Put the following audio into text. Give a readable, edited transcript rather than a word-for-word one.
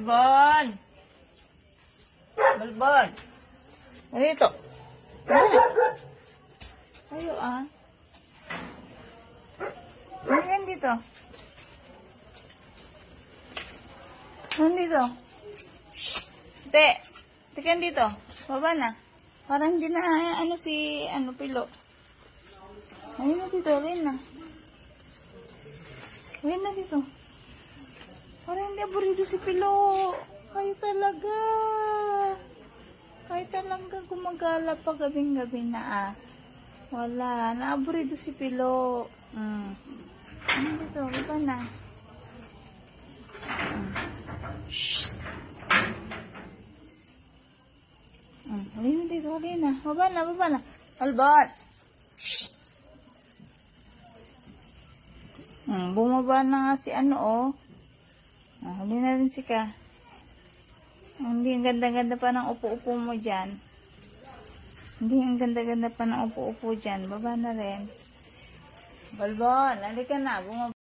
Balbon! Balbon! Dito. Ayo ah. Ayan dito. Nandito. Te. Tekan dito. Baba na. Parang hindi na ano si Pilo. Ayun na dito. Ayun na. Ayun na dito. Parang hindi aburido si Pilo. Kayo talaga. Kayo talaga gumagala pa gabing-gabi na ah. Wala. Naaburido si Pilo. Ano dito? Baba na. Shhh. Halina dito. Halina. Baba na. Baba na. Albert. Bumaba na nga si oh. Halina rin si Ka. Hindi ang ganda-ganda pa ng upo-upo mo dyan. Hindi ang ganda-ganda pa ng upo-upo dyan. Baba na rin. Balbon, halika na. Bumaba.